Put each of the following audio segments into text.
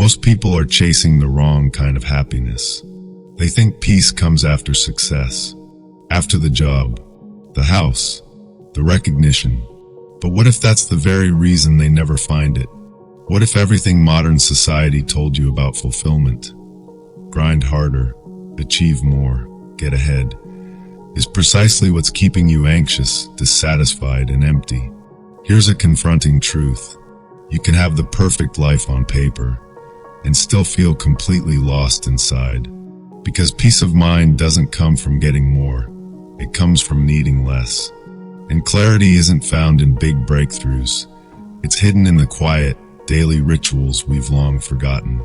Most people are chasing the wrong kind of happiness. They think peace comes after success, after the job, the house, the recognition. But what if that's the very reason they never find it? What if everything modern society told you about fulfillment, grind harder, achieve more, get ahead, is precisely what's keeping you anxious, dissatisfied, and empty? Here's a confronting truth. You can have the perfect life on paper and still feel completely lost inside. Because peace of mind doesn't come from getting more, it comes from needing less. And clarity isn't found in big breakthroughs. It's hidden in the quiet, daily rituals we've long forgotten.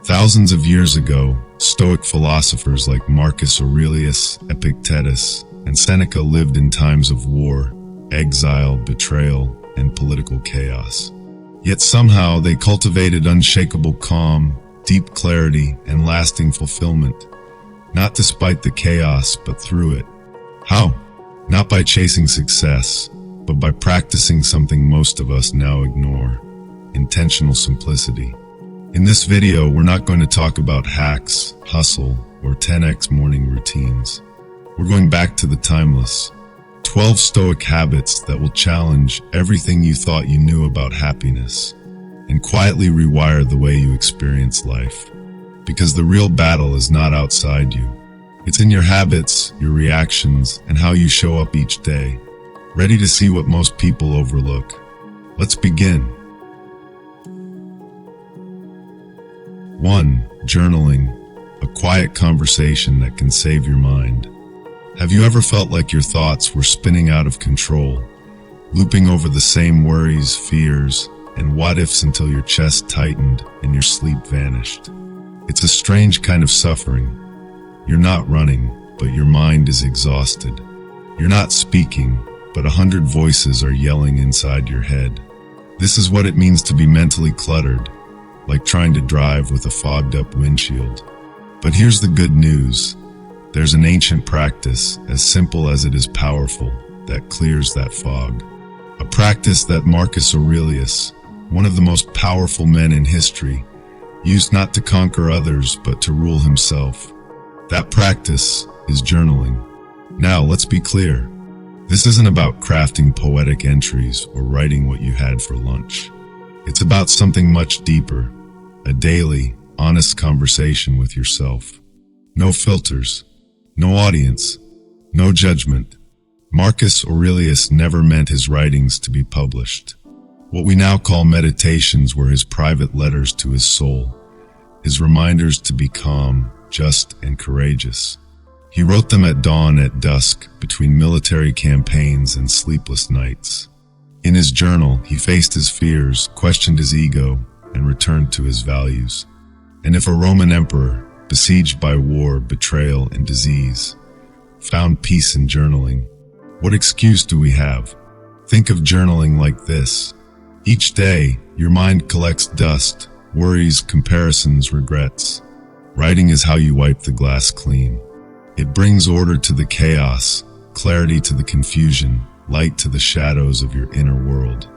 Thousands of years ago, Stoic philosophers like Marcus Aurelius, Epictetus, and Seneca lived in times of war, exile, betrayal, and political chaos. Yet somehow they cultivated unshakable calm, deep clarity, and lasting fulfillment. Not despite the chaos, but through it. How? Not by chasing success, but by practicing something most of us now ignore: intentional simplicity. In this video, we're not going to talk about hacks, hustle, or 10x morning routines. We're going back to the timeless 12 Stoic habits that will challenge everything you thought you knew about happiness and quietly rewire the way you experience life. Because the real battle is not outside you. It's in your habits, your reactions, and how you show up each day. Ready to see what most people overlook? Let's begin. 1. Journaling, a quiet conversation that can save your mind. Have you ever felt like your thoughts were spinning out of control, looping over the same worries, fears, and what-ifs until your chest tightened and your sleep vanished? It's a strange kind of suffering. You're not running, but your mind is exhausted. You're not speaking, but 100 voices are yelling inside your head. This is what it means to be mentally cluttered, like trying to drive with a fogged-up windshield. But here's the good news. There's an ancient practice, as simple as it is powerful, that clears that fog. A practice that Marcus Aurelius, one of the most powerful men in history, used not to conquer others, but to rule himself. That practice is journaling. Now, let's be clear. This isn't about crafting poetic entries or writing what you had for lunch. It's about something much deeper, a daily, honest conversation with yourself. No filters. No audience, no judgment. Marcus Aurelius never meant his writings to be published. What we now call meditations were his private letters to his soul, his reminders to be calm, just, and courageous. He wrote them at dawn, at dusk, between military campaigns and sleepless nights. In his journal, he faced his fears, questioned his ego, and returned to his values. And if a Roman emperor, besieged by war, betrayal, and disease, found peace in journaling, what excuse do we have? Think of journaling like this. Each day, your mind collects dust, worries, comparisons, regrets. Writing is how you wipe the glass clean. It brings order to the chaos, clarity to the confusion, light to the shadows of your inner world.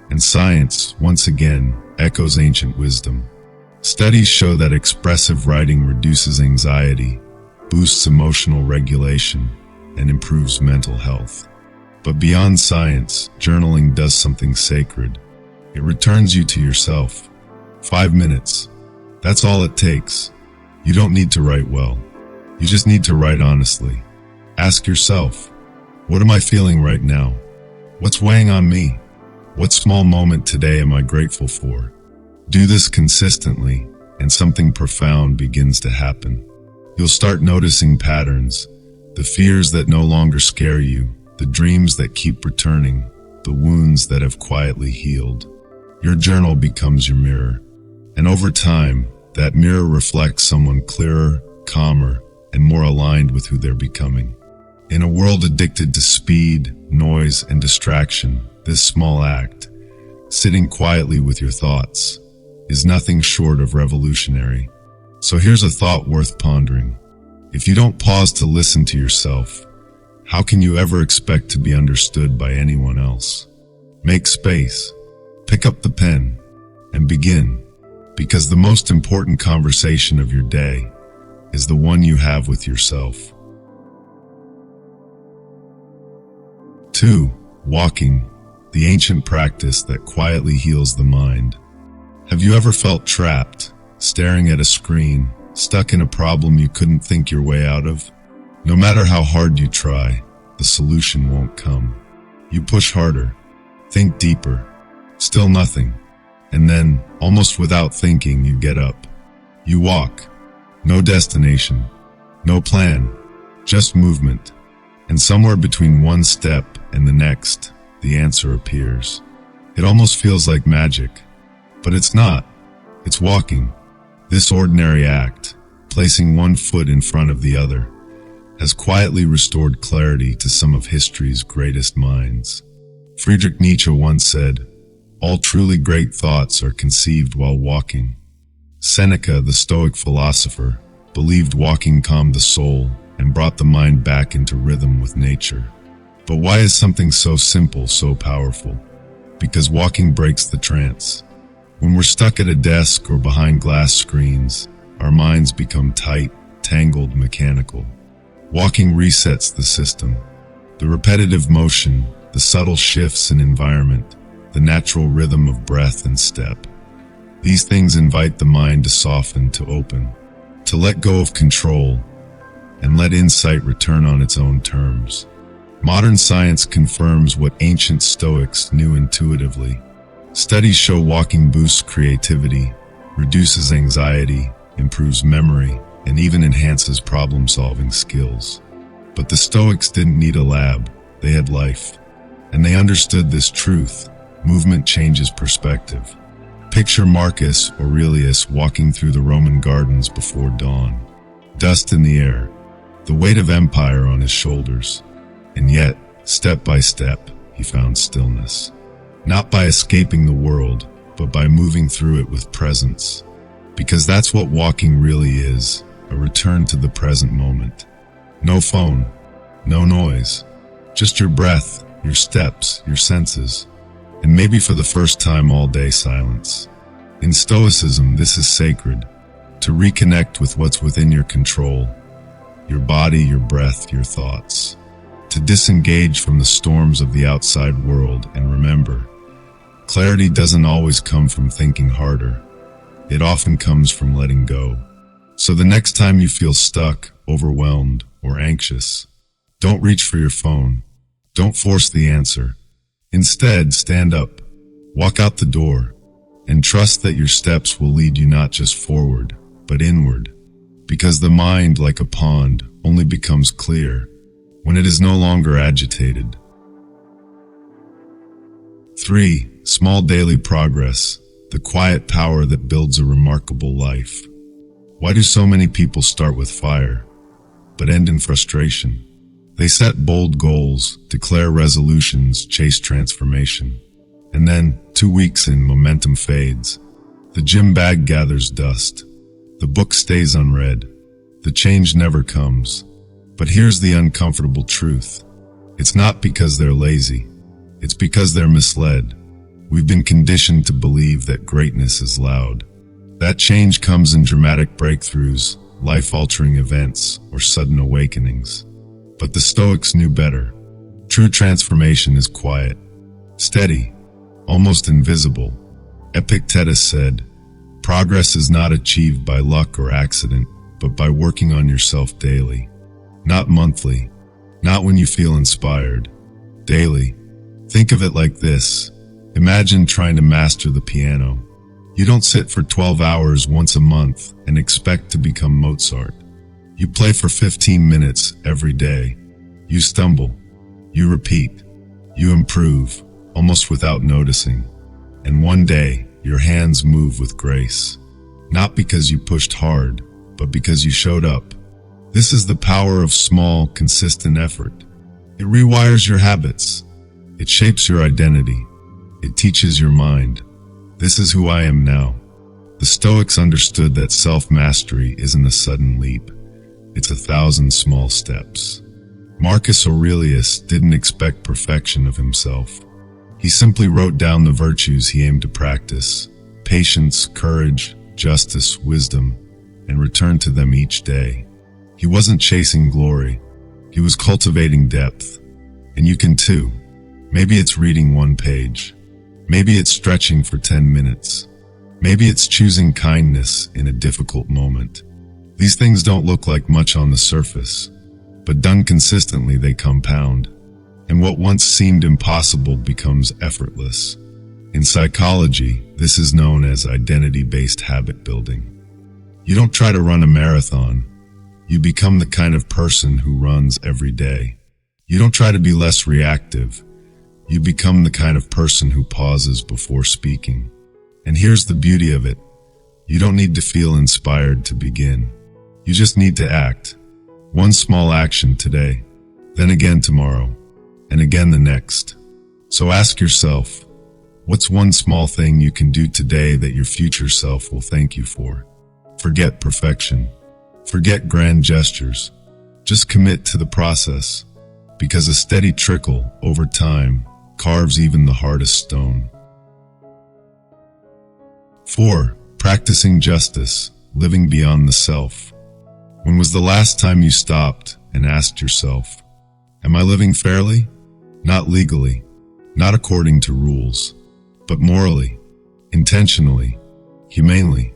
And science, once again, echoes ancient wisdom. Studies show that expressive writing reduces anxiety, boosts emotional regulation, and improves mental health. But beyond science, journaling does something sacred. It returns you to yourself. 5 minutes. That's all it takes. You don't need to write well. You just need to write honestly. Ask yourself, what am I feeling right now? What's weighing on me? What small moment today am I grateful for? Do this consistently, and something profound begins to happen. You'll start noticing patterns, the fears that no longer scare you, the dreams that keep returning, the wounds that have quietly healed. Your journal becomes your mirror, and over time, that mirror reflects someone clearer, calmer, and more aligned with who they're becoming. In a world addicted to speed, noise, and distraction, this small act, sitting quietly with your thoughts, is nothing short of revolutionary. So here's a thought worth pondering. If you don't pause to listen to yourself, how can you ever expect to be understood by anyone else? Make space, pick up the pen, and begin. Because the most important conversation of your day is the one you have with yourself. 2. Walking, the ancient practice that quietly heals the mind. Have you ever felt trapped, staring at a screen, stuck in a problem you couldn't think your way out of? No matter how hard you try, the solution won't come. You push harder, think deeper, still nothing. And then, almost without thinking, you get up. You walk. No destination, no plan, just movement. And somewhere between one step and the next, the answer appears. It almost feels like magic, but it's not. It's walking. This ordinary act, placing one foot in front of the other, has quietly restored clarity to some of history's greatest minds. Friedrich Nietzsche once said, "All truly great thoughts are conceived while walking." Seneca, the Stoic philosopher, believed walking calmed the soul and brought the mind back into rhythm with nature. But why is something so simple so powerful? Because walking breaks the trance. When we're stuck at a desk or behind glass screens, our minds become tight, tangled, mechanical. Walking resets the system. The repetitive motion, the subtle shifts in environment, the natural rhythm of breath and step. These things invite the mind to soften, to open, to let go of control, and let insight return on its own terms. Modern science confirms what ancient Stoics knew intuitively. Studies show walking boosts creativity, reduces anxiety, improves memory, and even enhances problem-solving skills. But the Stoics didn't need a lab, they had life. And they understood this truth: movement changes perspective. Picture Marcus Aurelius walking through the Roman gardens before dawn. Dust in the air, the weight of empire on his shoulders. And yet, step by step, he found stillness. Not by escaping the world, but by moving through it with presence. Because that's what walking really is, a return to the present moment. No phone, no noise, just your breath, your steps, your senses, and maybe for the first time all day, silence. In Stoicism, this is sacred, to reconnect with what's within your control, your body, your breath, your thoughts. To disengage from the storms of the outside world and remember, clarity doesn't always come from thinking harder. It often comes from letting go. So the next time you feel stuck, overwhelmed, or anxious, don't reach for your phone. Don't force the answer. Instead, stand up, walk out the door, and trust that your steps will lead you not just forward, but inward. Because the mind, like a pond, only becomes clear when it is no longer agitated. 3. Small daily progress, the quiet power that builds a remarkable life. Why do so many people start with fire, but end in frustration? They set bold goals, declare resolutions, chase transformation. And then, 2 weeks in, momentum fades. The gym bag gathers dust. The book stays unread. The change never comes. But here's the uncomfortable truth. It's not because they're lazy. It's because they're misled. We've been conditioned to believe that greatness is loud. That change comes in dramatic breakthroughs, life-altering events, or sudden awakenings. But the Stoics knew better. True transformation is quiet, steady, almost invisible. Epictetus said, "Progress is not achieved by luck or accident, but by working on yourself daily." Not monthly, not when you feel inspired. Daily. Think of it like this. Imagine trying to master the piano. You don't sit for 12 hours once a month and expect to become Mozart. You play for 15 minutes every day. You stumble. You repeat. You improve, almost without noticing. And one day, your hands move with grace. Not because you pushed hard, but because you showed up. This is the power of small, consistent effort. It rewires your habits. It shapes your identity. It teaches your mind. This is who I am now. The Stoics understood that self-mastery isn't a sudden leap. It's 1,000 small steps. Marcus Aurelius didn't expect perfection of himself. He simply wrote down the virtues he aimed to practice: patience, courage, justice, wisdom, and returned to them each day. He wasn't chasing glory. He was cultivating depth. And you can too. Maybe it's reading one page. Maybe it's stretching for 10 minutes. Maybe it's choosing kindness in a difficult moment. These things don't look like much on the surface, but done consistently they compound. And what once seemed impossible becomes effortless. In psychology, this is known as identity-based habit building. You don't try to run a marathon. You become the kind of person who runs every day. You don't try to be less reactive. You become the kind of person who pauses before speaking. And here's the beauty of it. You don't need to feel inspired to begin. You just need to act. One small action today, then again tomorrow, and again the next. So ask yourself, what's one small thing you can do today that your future self will thank you for? Forget perfection. Forget grand gestures. Just commit to the process, because a steady trickle over time carves even the hardest stone. 4. Practicing justice, living beyond the self. When was the last time you stopped and asked yourself, am I living fairly? Not legally, not according to rules, but morally, intentionally, humanely.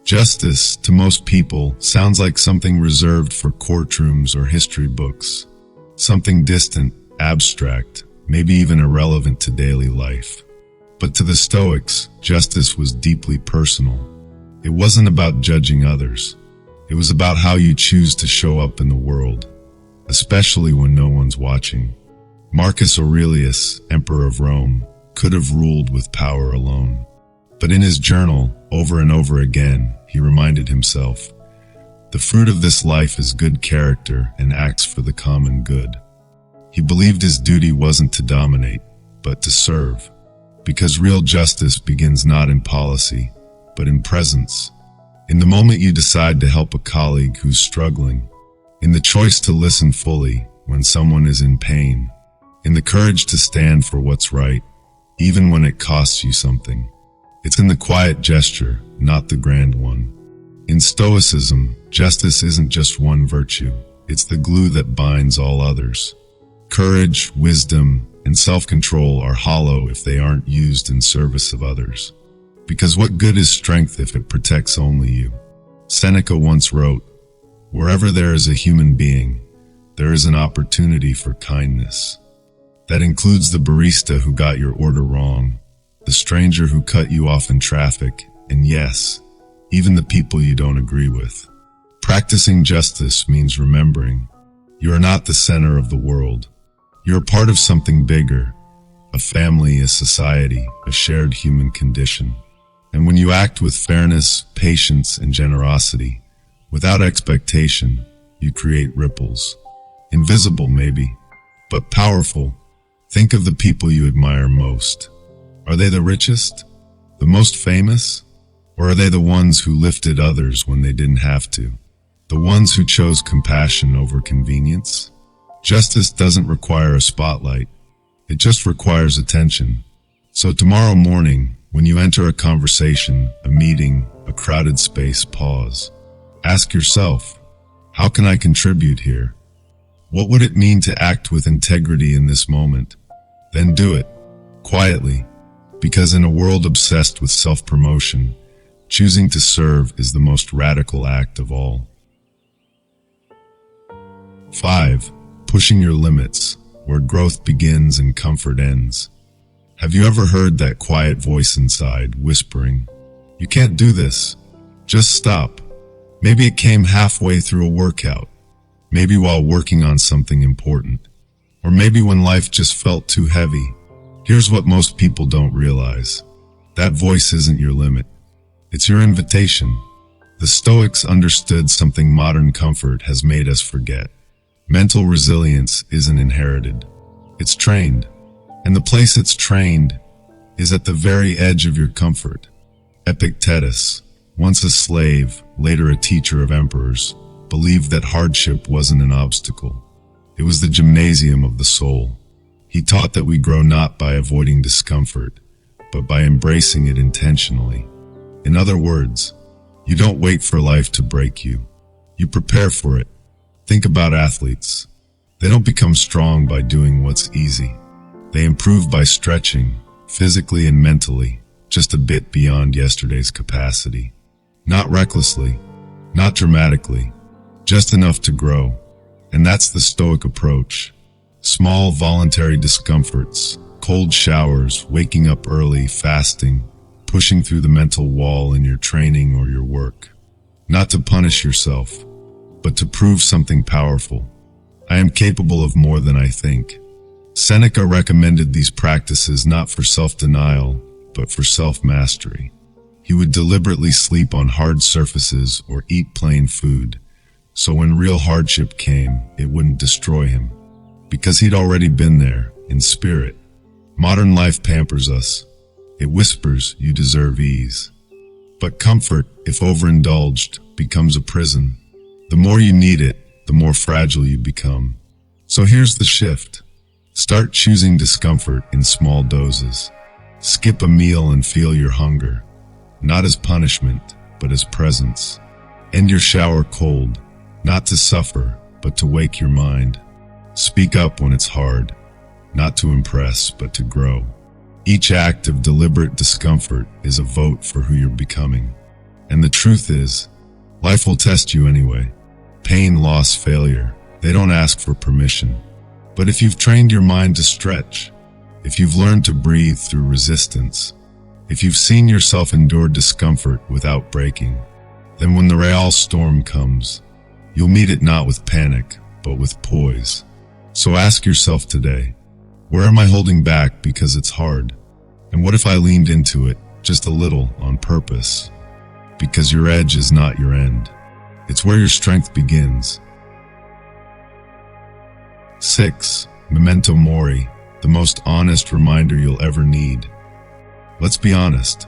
Justice, to most people, sounds like something reserved for courtrooms or history books. Something distant, abstract, maybe even irrelevant to daily life. But to the Stoics, justice was deeply personal. It wasn't about judging others. It was about how you choose to show up in the world, especially when no one's watching. Marcus Aurelius, Emperor of Rome, could have ruled with power alone. But in his journal, over and over again, he reminded himself, the fruit of this life is good character and acts for the common good. He believed his duty wasn't to dominate, but to serve, because real justice begins not in policy, but in presence. In the moment you decide to help a colleague who's struggling, in the choice to listen fully when someone is in pain, in the courage to stand for what's right, even when it costs you something. It's in the quiet gesture, not the grand one. In Stoicism, justice isn't just one virtue. It's the glue that binds all others. Courage, wisdom, and self-control are hollow if they aren't used in service of others. Because what good is strength if it protects only you? Seneca once wrote, wherever there is a human being, there is an opportunity for kindness. That includes the barista who got your order wrong, the stranger who cut you off in traffic, and yes, even the people you don't agree with. Practicing justice means remembering you are not the center of the world. You're a part of something bigger, a family, a society, a shared human condition. And when you act with fairness, patience, and generosity, without expectation, you create ripples. Invisible maybe, but powerful. Think of the people you admire most. Are they the richest? The most famous? Or are they the ones who lifted others when they didn't have to? The ones who chose compassion over convenience? Justice doesn't require a spotlight. It just requires attention. So tomorrow morning, when you enter a conversation, a meeting, a crowded space, pause. Ask yourself, how can I contribute here? What would it mean to act with integrity in this moment? Then do it, quietly, because in a world obsessed with self-promotion, choosing to serve is the most radical act of all. 5. Pushing your limits, where growth begins and comfort ends. Have you ever heard that quiet voice inside, whispering, you can't do this, just stop? Maybe it came halfway through a workout, maybe while working on something important, or maybe when life just felt too heavy. Here's what most people don't realize. That voice isn't your limit. It's your invitation. The Stoics understood something modern comfort has made us forget. Mental resilience isn't inherited. It's trained. And the place it's trained is at the very edge of your comfort. Epictetus, once a slave, later a teacher of emperors, believed that hardship wasn't an obstacle. It was the gymnasium of the soul. He taught that we grow not by avoiding discomfort, but by embracing it intentionally. In other words, You don't wait for life to break you. You prepare for it. Think about athletes. They don't become strong by doing what's easy. They improve by stretching, physically and mentally, just a bit beyond yesterday's capacity. Not recklessly, not dramatically, just enough to grow. And that's the Stoic approach. Small, voluntary discomforts, cold showers, waking up early, fasting, pushing through the mental wall in your training or your work. Not to punish yourself, but to prove something powerful. I am capable of more than I think. Seneca recommended these practices not for self-denial, but for self-mastery. He would deliberately sleep on hard surfaces or eat plain food, so when real hardship came, it wouldn't destroy him, because he'd already been there, in spirit. Modern life pampers us. It whispers you deserve ease. But comfort, if overindulged, becomes a prison. The more you need it, the more fragile you become. So here's the shift. Start choosing discomfort in small doses. Skip a meal and feel your hunger, not as punishment, but as presence. End your shower cold, not to suffer, but to wake your mind. Speak up when it's hard, not to impress, but to grow. Each act of deliberate discomfort is a vote for who you're becoming. And the truth is, life will test you anyway. Pain, loss, failure, they don't ask for permission. But if you've trained your mind to stretch, if you've learned to breathe through resistance, if you've seen yourself endure discomfort without breaking, then when the real storm comes, you'll meet it not with panic, but with poise. So ask yourself today, where am I holding back because it's hard? And what if I leaned into it just a little on purpose? Because your edge is not your end. It's where your strength begins. 6. Memento Mori, the most honest reminder you'll ever need. Let's be honest.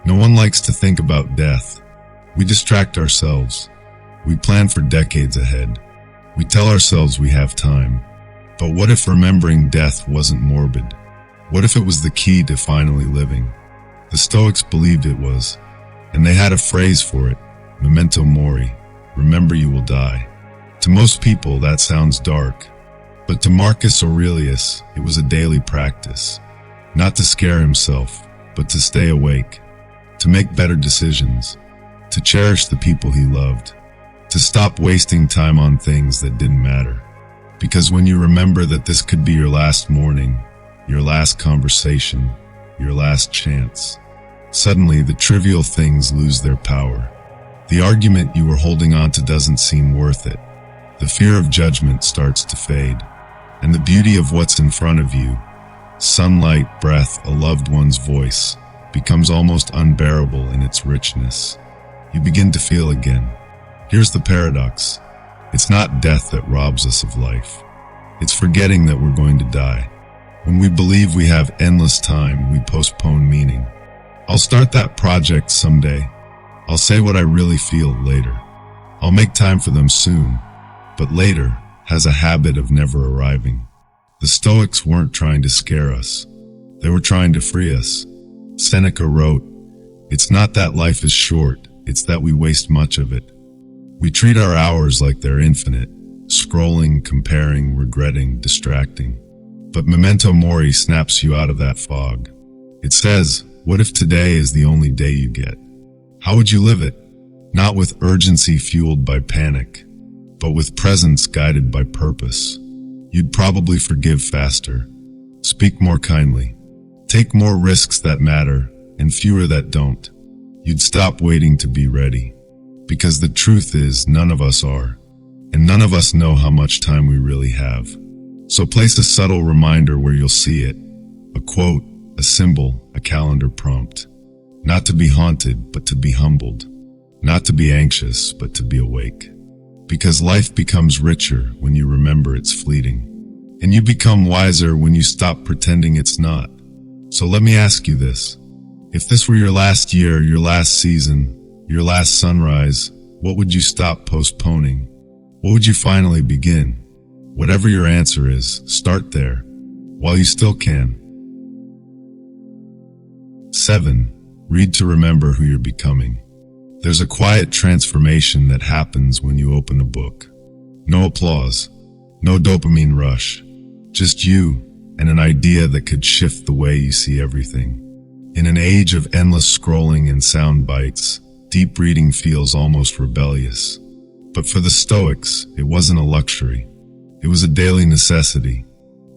No one likes to think about death. We distract ourselves. We plan for decades ahead. We tell ourselves we have time. But what if remembering death wasn't morbid? What if it was the key to finally living? The Stoics believed it was, and they had a phrase for it, Memento Mori, remember you will die. To most people that sounds dark, but to Marcus Aurelius it was a daily practice. Not to scare himself, but to stay awake, to make better decisions, to cherish the people he loved, to stop wasting time on things that didn't matter. Because when you remember that this could be your last morning, your last conversation, your last chance, suddenly the trivial things lose their power. The argument you were holding on to doesn't seem worth it. The fear of judgment starts to fade. And the beauty of what's in front of you, sunlight, breath, a loved one's voice, becomes almost unbearable in its richness. You begin to feel again. Here's the paradox. It's not death that robs us of life. It's forgetting that we're going to die. When we believe we have endless time, we postpone meaning. I'll start that project someday. I'll say what I really feel later. I'll make time for them soon. But later has a habit of never arriving. The Stoics weren't trying to scare us. They were trying to free us. Seneca wrote, "It's not that life is short, it's that we waste much of it." We treat our hours like they're infinite, scrolling, comparing, regretting, distracting. But Memento Mori snaps you out of that fog. It says, what if today is the only day you get? How would you live it? Not with urgency fueled by panic, but with presence guided by purpose. You'd probably forgive faster, speak more kindly, take more risks that matter, and fewer that don't. You'd stop waiting to be ready. Because the truth is, none of us are, and none of us know how much time we really have. So place a subtle reminder where you'll see it. A quote, a symbol, a calendar prompt. Not to be haunted, but to be humbled. Not to be anxious, but to be awake. Because life becomes richer when you remember it's fleeting. And you become wiser when you stop pretending it's not. So let me ask you this. If this were your last year, your last season, your last sunrise, what would you stop postponing? What would you finally begin? Whatever your answer is, start there, while you still can. 7. Read to remember who you're becoming. There's a quiet transformation that happens when you open a book. No applause, no dopamine rush, just you and an idea that could shift the way you see everything. In an age of endless scrolling and sound bites, deep reading feels almost rebellious. But for the Stoics, it wasn't a luxury. It was a daily necessity,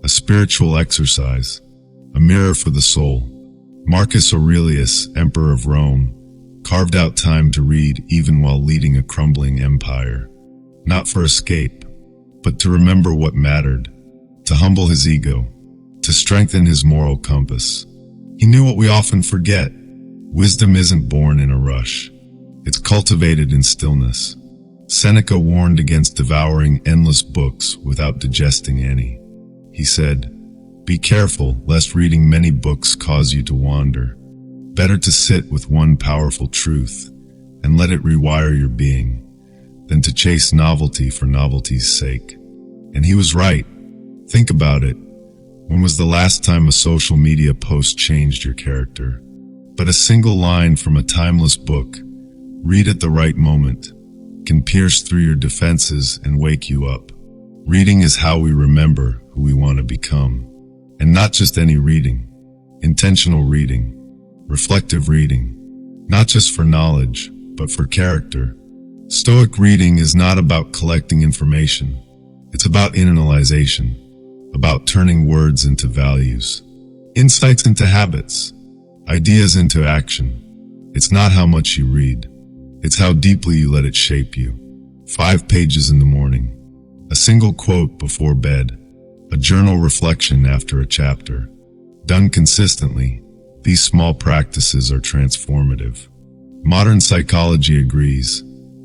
a spiritual exercise, a mirror for the soul. Marcus Aurelius, Emperor of Rome, carved out time to read even while leading a crumbling empire. Not for escape, but to remember what mattered, to humble his ego, to strengthen his moral compass. He knew what we often forget. Wisdom isn't born in a rush. It's cultivated in stillness. Seneca warned against devouring endless books without digesting any. He said, "Be careful lest reading many books cause you to wander. Better to sit with one powerful truth and let it rewire your being than to chase novelty for novelty's sake." And he was right. Think about it. When was the last time a social media post changed your character? But a single line from a timeless book, read at the right moment, can pierce through your defenses and wake you up. Reading is how we remember who we want to become. And not just any reading. Intentional reading. Reflective reading. Not just for knowledge, but for character. Stoic reading is not about collecting information. It's about internalization. About turning words into values. Insights into habits. Ideas into action. It's not how much you read. It's how deeply you let it shape you. 5 pages in the morning. A single quote before bed. A journal reflection after a chapter. Done consistently, these small practices are transformative. Modern psychology agrees.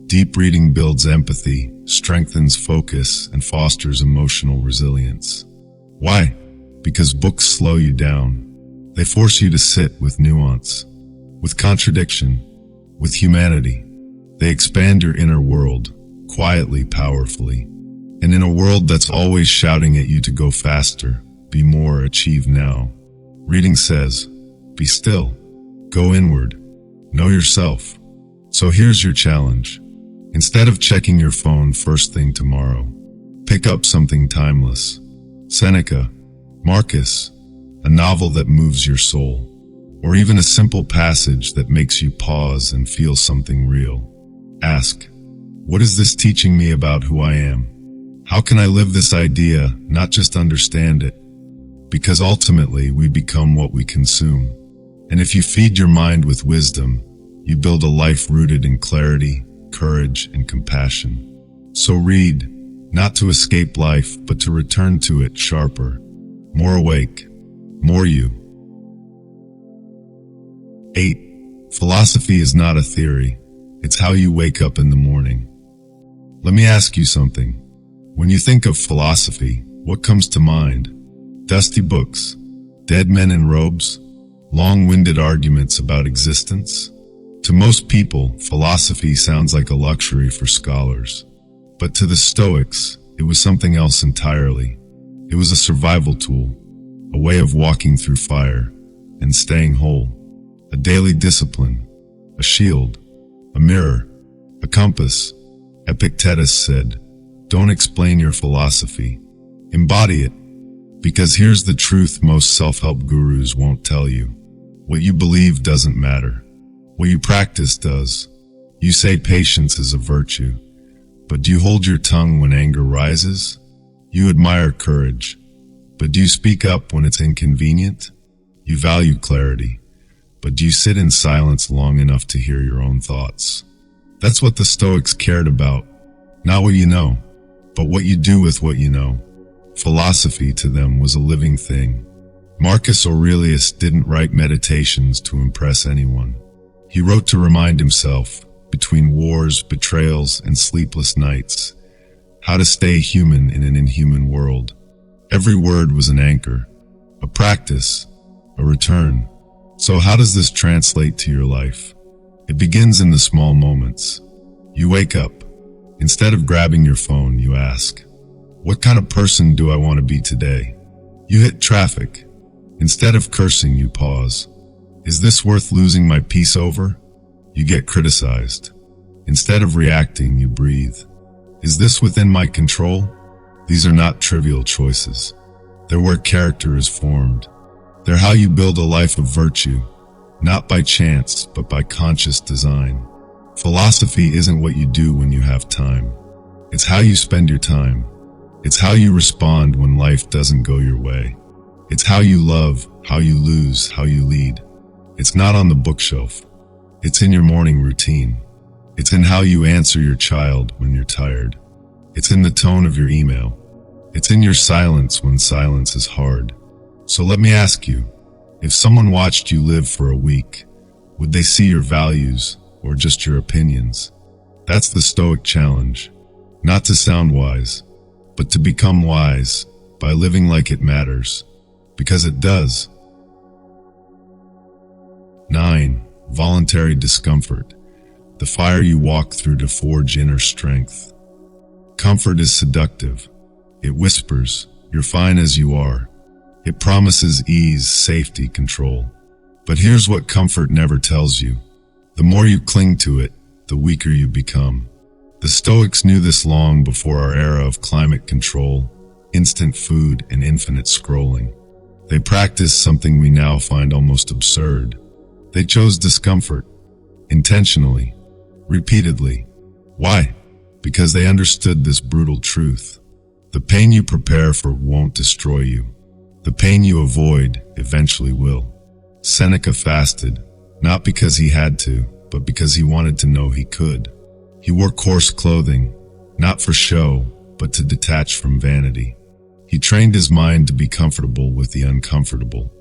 Deep reading builds empathy, strengthens focus, and fosters emotional resilience. Why? Because books slow you down. They force you to sit with nuance, with contradiction, with humanity. They expand your inner world, quietly, powerfully. And in a world that's always shouting at you to go faster, be more, achieve now, reading says, be still, go inward, know yourself. So here's your challenge. Instead of checking your phone first thing tomorrow, pick up something timeless. Seneca, Marcus, a novel that moves your soul, or even a simple passage that makes you pause and feel something real. Ask, what is this teaching me about who I am? How can I live this idea, not just understand it? Because ultimately we become what we consume. And if you feed your mind with wisdom, you build a life rooted in clarity, courage, and compassion. So read, not to escape life, but to return to it sharper, more awake, more you. 8. Philosophy is not a theory. It's how you wake up in the morning. Let me ask you something. When you think of philosophy, what comes to mind? Dusty books, dead men in robes, long-winded arguments about existence? To most people, philosophy sounds like a luxury for scholars. But to the Stoics, it was something else entirely. It was a survival tool, a way of walking through fire and staying whole, a daily discipline, a shield, a mirror, a compass. Epictetus said, "Don't explain your philosophy, embody it." Because here's the truth most self-help gurus won't tell you. What you believe doesn't matter. What you practice does. You say patience is a virtue, but do you hold your tongue when anger rises? You admire courage, but do you speak up when it's inconvenient? You value clarity, but do you sit in silence long enough to hear your own thoughts? That's what the Stoics cared about. Not what you know, but what you do with what you know. Philosophy to them was a living thing. Marcus Aurelius didn't write meditations to impress anyone. He wrote to remind himself, between wars, betrayals, and sleepless nights, how to stay human in an inhuman world. Every word was an anchor, a practice, a return. So how does this translate to your life? It begins in the small moments. You wake up. Instead of grabbing your phone, you ask, what kind of person do I want to be today? You hit traffic. Instead of cursing, you pause. Is this worth losing my peace over? you get criticized. Instead of reacting, you breathe. Is this within my control? These are not trivial choices. They're where character is formed. They're how you build a life of virtue, not by chance, but by conscious design. Philosophy isn't what you do when you have time. It's how you spend your time. It's how you respond when life doesn't go your way. It's how you love, how you lose, how you lead. It's not on the bookshelf. It's in your morning routine. It's in how you answer your child when you're tired. It's in the tone of your email. It's in your silence when silence is hard. So let me ask you, if someone watched you live for a week, would they see your values or just your opinions? That's the Stoic challenge. Not to sound wise, but to become wise by living like it matters, because it does. 9. Voluntary discomfort. The fire you walk through to forge inner strength. Comfort is seductive. It whispers, "You're fine as you are." It promises ease, safety, control. But here's what comfort never tells you. The more you cling to it, the weaker you become. The Stoics knew this long before our era of climate control, instant food, and infinite scrolling. They practiced something we now find almost absurd. They chose discomfort, intentionally, repeatedly. Why? Because they understood this brutal truth. The pain you prepare for won't destroy you. The pain you avoid eventually will. Seneca fasted, not because he had to, but because he wanted to know he could. He wore coarse clothing, not for show, but to detach from vanity. He trained his mind to be comfortable with the uncomfortable,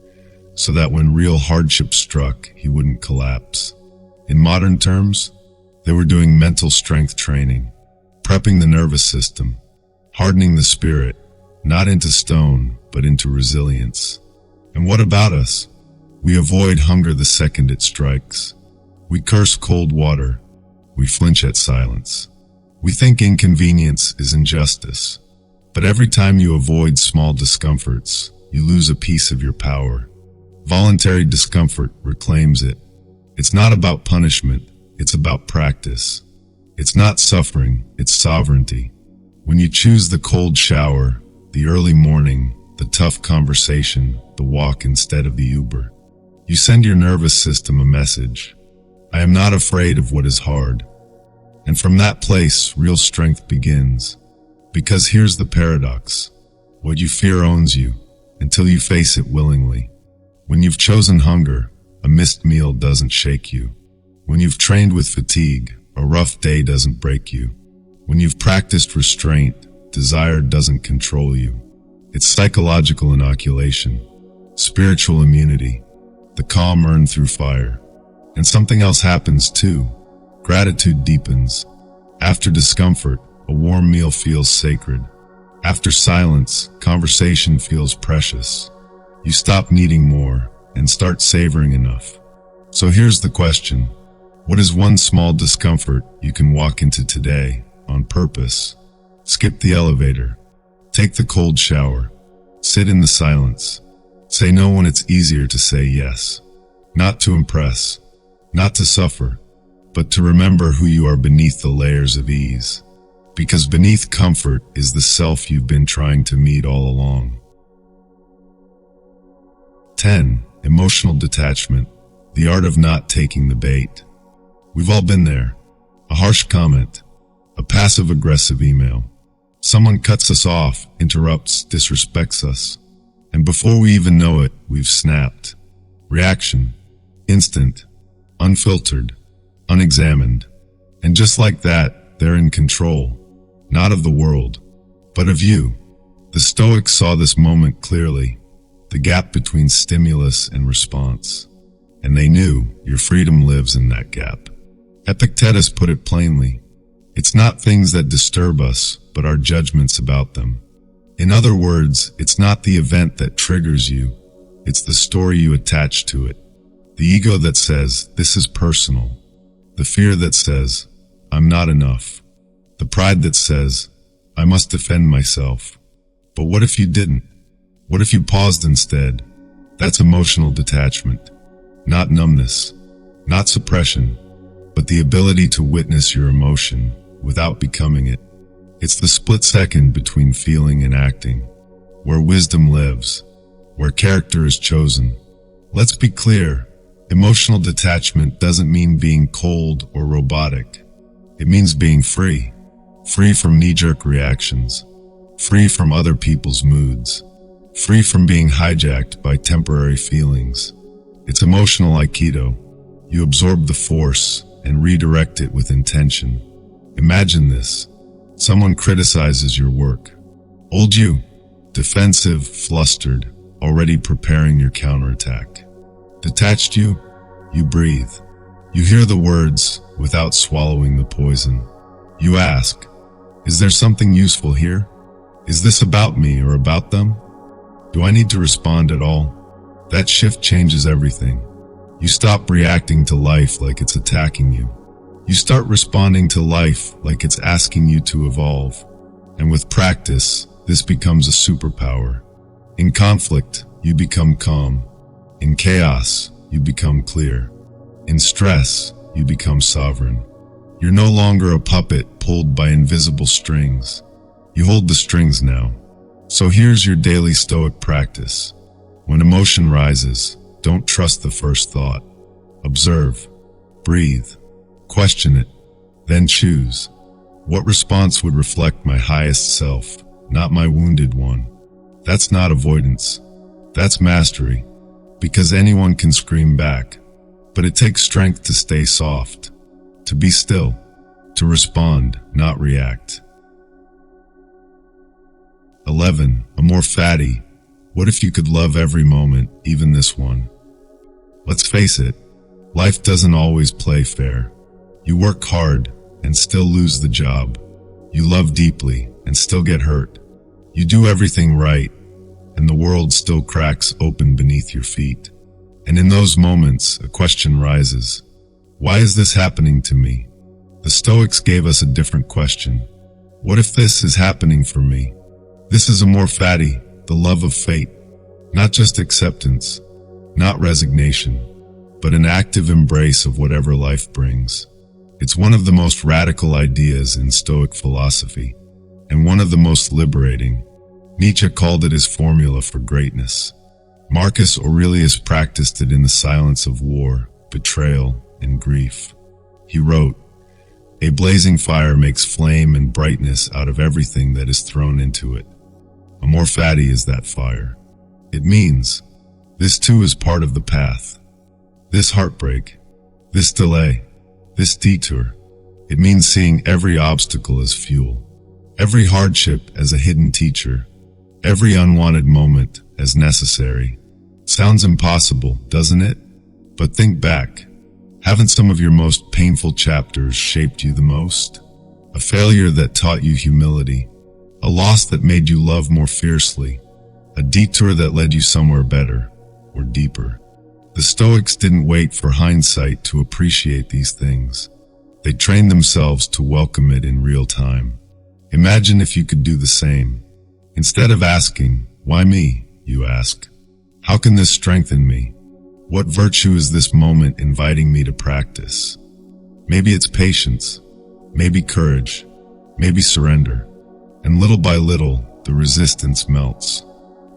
so that when real hardship struck, he wouldn't collapse. In modern terms, they were doing mental strength training, prepping the nervous system, hardening the spirit, not into stone, but into resilience. And what about us? We avoid hunger the second it strikes. We curse cold water. We flinch at silence. We think inconvenience is injustice. But every time you avoid small discomforts, you lose a piece of your power. Voluntary discomfort reclaims it. It's not about punishment, it's about practice. It's not suffering, it's sovereignty. When you choose the cold shower, the early morning, the tough conversation, the walk instead of the Uber, you send your nervous system a message. I am not afraid of what is hard. And from that place, real strength begins. Because here's the paradox. What you fear owns you, until you face it willingly. When you've chosen hunger, a missed meal doesn't shake you. When you've trained with fatigue, a rough day doesn't break you. When you've practiced restraint, desire doesn't control you. It's psychological inoculation, spiritual immunity, the calm earned through fire. And something else happens too. Gratitude deepens. After discomfort, a warm meal feels sacred. After silence, conversation feels precious. You stop needing more and start savoring enough. So here's the question. What is one small discomfort you can walk into today on purpose? Skip the elevator. Take the cold shower. Sit in the silence. Say no when it's easier to say yes. Not to impress, not to suffer, but to remember who you are beneath the layers of ease. Because beneath comfort is the self you've been trying to meet all along. 10. Emotional detachment. The art of not taking the bait. We've all been there. A harsh comment. A passive-aggressive email. Someone cuts us off, interrupts, disrespects us. And before we even know it, we've snapped. Reaction. Instant. Unfiltered. Unexamined. And just like that, they're in control. Not of the world, but of you. The Stoics saw this moment clearly. The gap between stimulus and response. And they knew your freedom lives in that gap. Epictetus put it plainly. It's not things that disturb us, but our judgments about them. In other words, it's not the event that triggers you. It's the story you attach to it. The ego that says, this is personal. The fear that says, I'm not enough. The pride that says, I must defend myself. But what if you didn't? What if you paused instead? That's emotional detachment. Not numbness. Not suppression. but the ability to witness your emotion without becoming it. It's the split second between feeling and acting, where wisdom lives, where character is chosen. Let's be clear, emotional detachment doesn't mean being cold or robotic. It means being free. Free from knee-jerk reactions. Free from other people's moods. Free from being hijacked by temporary feelings. It's emotional Aikido. You absorb the force and redirect it with intention. Imagine this. Someone criticizes your work. Old you, defensive, flustered, already preparing your counterattack. Detached you breathe. You hear the words without swallowing the poison. You ask, is there something useful here? Is this about me or about them? Do I need to respond at all? That shift changes everything. You stop reacting to life like it's attacking you. You start responding to life like it's asking you to evolve. And with practice, this becomes a superpower. In conflict, you become calm. In chaos, you become clear. In stress, you become sovereign. You're no longer a puppet pulled by invisible strings. You hold the strings now. So here's your daily Stoic practice. When emotion rises, don't trust the first thought. Observe, breathe, question it, then choose. What response would reflect my highest self, not my wounded one? That's not avoidance. That's mastery. Because anyone can scream back. But it takes strength to stay soft, to be still, to respond, not react. 11. Amor, Fati. What if you could love every moment, even this one? Let's face it, life doesn't always play fair. You work hard and still lose the job. You love deeply and still get hurt. You do everything right, and the world still cracks open beneath your feet. And in those moments, a question rises. Why is this happening to me? The Stoics gave us a different question. What if this is happening for me? This is Amor, Fati, the love of fate. Not just acceptance, not resignation, but an active embrace of whatever life brings. It's one of the most radical ideas in Stoic philosophy, and one of the most liberating. Nietzsche called it his formula for greatness. Marcus Aurelius practiced it in the silence of war, betrayal, and grief. He wrote, "A blazing fire makes flame and brightness out of everything that is thrown into it." Amor, Fati is that fire. It means, this too is part of the path. This heartbreak, this delay, this detour. It means seeing every obstacle as fuel, every hardship as a hidden teacher, every unwanted moment as necessary. Sounds impossible, doesn't it? But think back. Haven't some of your most painful chapters shaped you the most? A failure that taught you humility, a loss that made you love more fiercely, a detour that led you somewhere better or deeper. The Stoics didn't wait for hindsight to appreciate these things. They trained themselves to welcome it in real time. Imagine if you could do the same. Instead of asking, "Why me?" you ask, "How can this strengthen me? What virtue is this moment inviting me to practice?" Maybe it's patience, maybe courage, maybe surrender. And little by little, the resistance melts.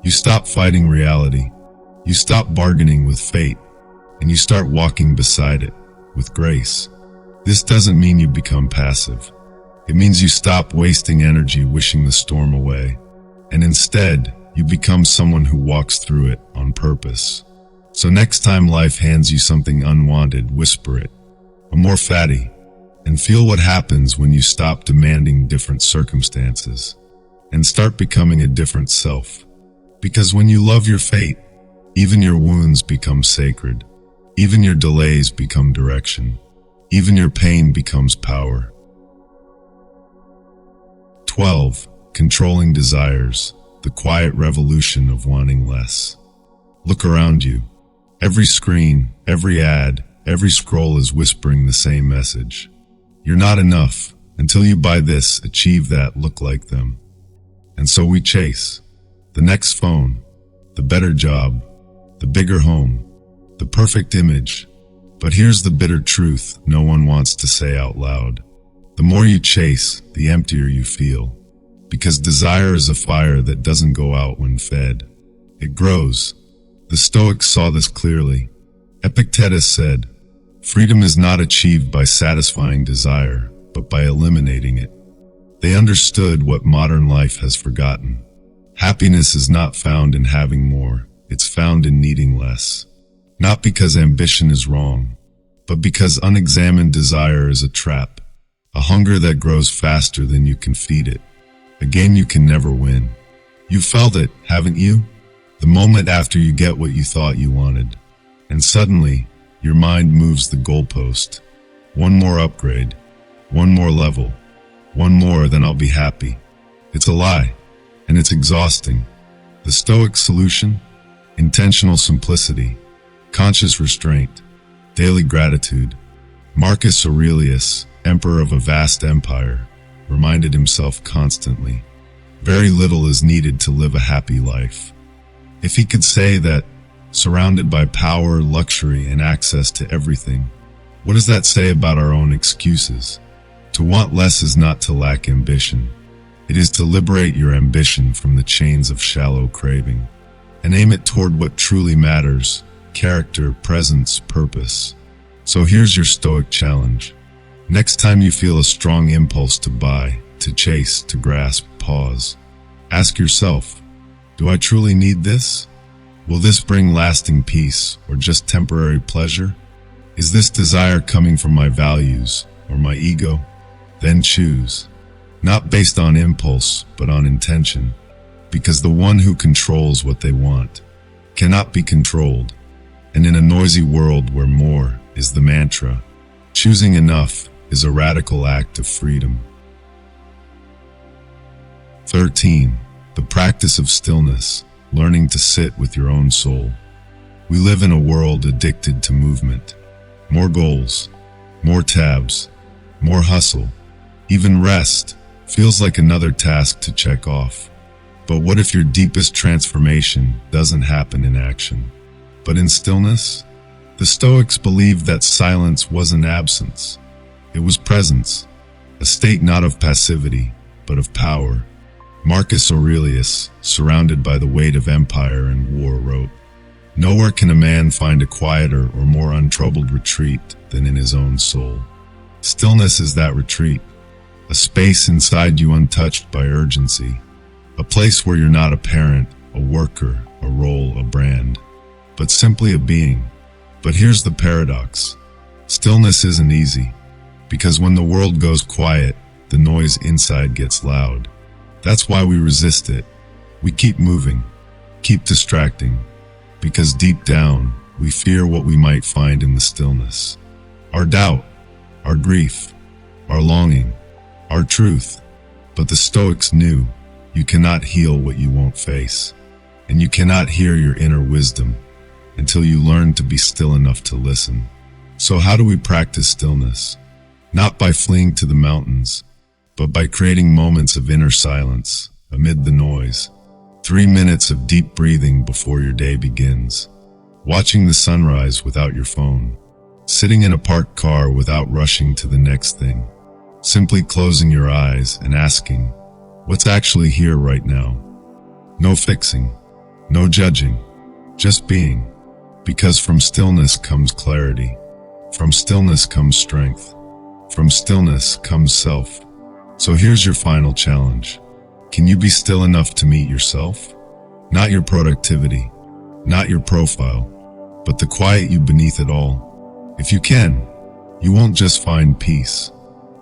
You stop fighting reality. You stop bargaining with fate, and you start walking beside it with grace. This doesn't mean you become passive. It means you stop wasting energy wishing the storm away, and instead, you become someone who walks through it on purpose. So next time life hands you something unwanted, whisper it, "Amor, Fati," and feel what happens when you stop demanding different circumstances and start becoming a different self. Because when you love your fate, even your wounds become sacred. Even your delays become direction. Even your pain becomes power. 12. Controlling desires. The quiet revolution of wanting less. Look around you. Every screen, every ad, every scroll is whispering the same message. You're not enough until you buy this, achieve that, look like them. And so we chase the next phone, the better job, the bigger home, the perfect image. But here's the bitter truth no one wants to say out loud. The more you chase, the emptier you feel. Because desire is a fire that doesn't go out when fed. It grows. The Stoics saw this clearly. Epictetus said, "Freedom is not achieved by satisfying desire, but by eliminating it." They understood what modern life has forgotten. Happiness is not found in having more, it's found in needing less. Not because ambition is wrong, but because unexamined desire is a trap, a hunger that grows faster than you can feed it, a game you can never win. You felt it, haven't you? The moment after you get what you thought you wanted. And suddenly, your mind moves the goalpost. One more upgrade, one more level, one more, then I'll be happy. It's a lie, and it's exhausting. The Stoic solution? Intentional simplicity, conscious restraint, daily gratitude. Marcus Aurelius, emperor of a vast empire, reminded himself constantly, very little is needed to live a happy life. If he could say that, surrounded by power, luxury, and access to everything, what does that say about our own excuses? To want less is not to lack ambition. It is to liberate your ambition from the chains of shallow craving, and aim it toward what truly matters: character, presence, purpose. So here's your Stoic challenge. Next time you feel a strong impulse to buy, to chase, to grasp, pause. Ask yourself, do I truly need this? Will this bring lasting peace or just temporary pleasure? Is this desire coming from my values or my ego? Then choose, not based on impulse, but on intention, because the one who controls what they want cannot be controlled. And in a noisy world where more is the mantra, choosing enough is a radical act of freedom. 13. The practice of stillness, learning to sit with your own soul. We live in a world addicted to movement. More goals, more tabs, more hustle. Even rest feels like another task to check off. But what if your deepest transformation doesn't happen in action, but in stillness? The Stoics believed that silence wasn't absence. It was presence, a state not of passivity, but of power. Marcus Aurelius, surrounded by the weight of empire and war, wrote, "Nowhere can a man find a quieter or more untroubled retreat than in his own soul." Stillness is that retreat, a space inside you untouched by urgency, a place where you're not a parent, a worker, a role, a brand, but simply a being. But here's the paradox. Stillness isn't easy, because when the world goes quiet, the noise inside gets loud. That's why we resist it. We keep moving, keep distracting, because deep down, we fear what we might find in the stillness. Our doubt, our grief, our longing, our truth. But the Stoics knew you cannot heal what you won't face, and you cannot hear your inner wisdom until you learn to be still enough to listen. So how do we practice stillness? Not by fleeing to the mountains, but by creating moments of inner silence amid the noise. 3 minutes of deep breathing before your day begins. Watching the sunrise without your phone. Sitting in a parked car without rushing to the next thing. Simply closing your eyes and asking, what's actually here right now? No fixing, no judging, just being. Because from stillness comes clarity. From stillness comes strength. From stillness comes self. So here's your final challenge. Can you be still enough to meet yourself? Not your productivity, not your profile, but the quiet you beneath it all. If you can, you won't just find peace.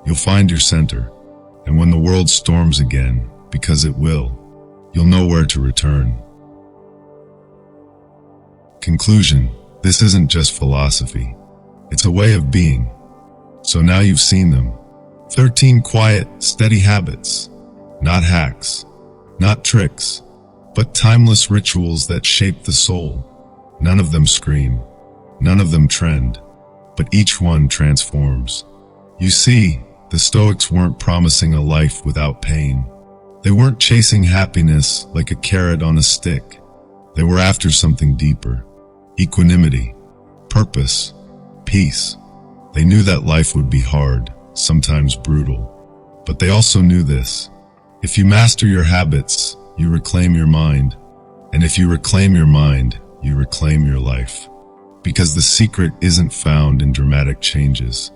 You'll find your center. And when the world storms again, because it will, you'll know where to return. Conclusion: this isn't just philosophy. It's a way of being. So now you've seen them. 13 quiet, steady habits. Not hacks, not tricks, but timeless rituals that shape the soul. None of them scream. None of them trend. But each one transforms. You see, the Stoics weren't promising a life without pain. They weren't chasing happiness like a carrot on a stick. They were after something deeper. Equanimity, purpose, peace. They knew that life would be hard, sometimes brutal. But they also knew this: if you master your habits, you reclaim your mind. And if you reclaim your mind, you reclaim your life. Because the secret isn't found in dramatic changes.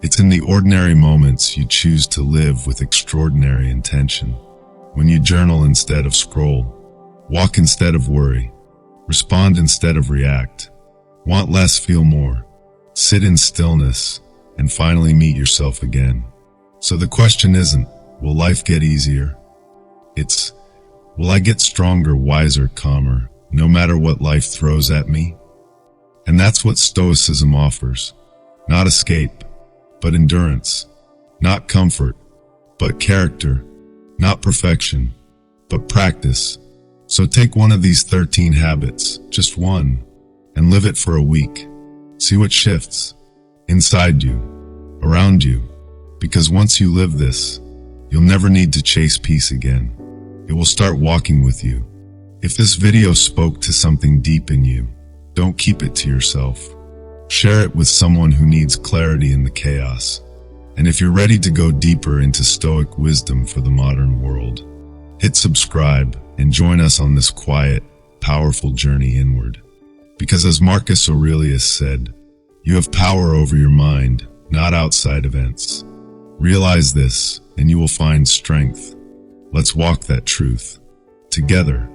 It's in the ordinary moments you choose to live with extraordinary intention. When you journal instead of scroll, walk instead of worry, respond instead of react, want less, feel more, sit in stillness, and finally meet yourself again. So the question isn't, will life get easier? It's, will I get stronger, wiser, calmer, no matter what life throws at me? And that's what Stoicism offers. Not escape, but endurance. Not comfort, but character. Not perfection, but practice. So take one of these 13 habits, just one, and live it for a week. See what shifts inside you, around you. Because once you live this, you'll never need to chase peace again. It will start walking with you. If this video spoke to something deep in you, don't keep it to yourself. Share it with someone who needs clarity in the chaos. And if you're ready to go deeper into Stoic wisdom for the modern world, hit subscribe and join us on this quiet, powerful journey inward. Because as Marcus Aurelius said, you have power over your mind, not outside events. Realize this, and you will find strength. Let's walk that truth together.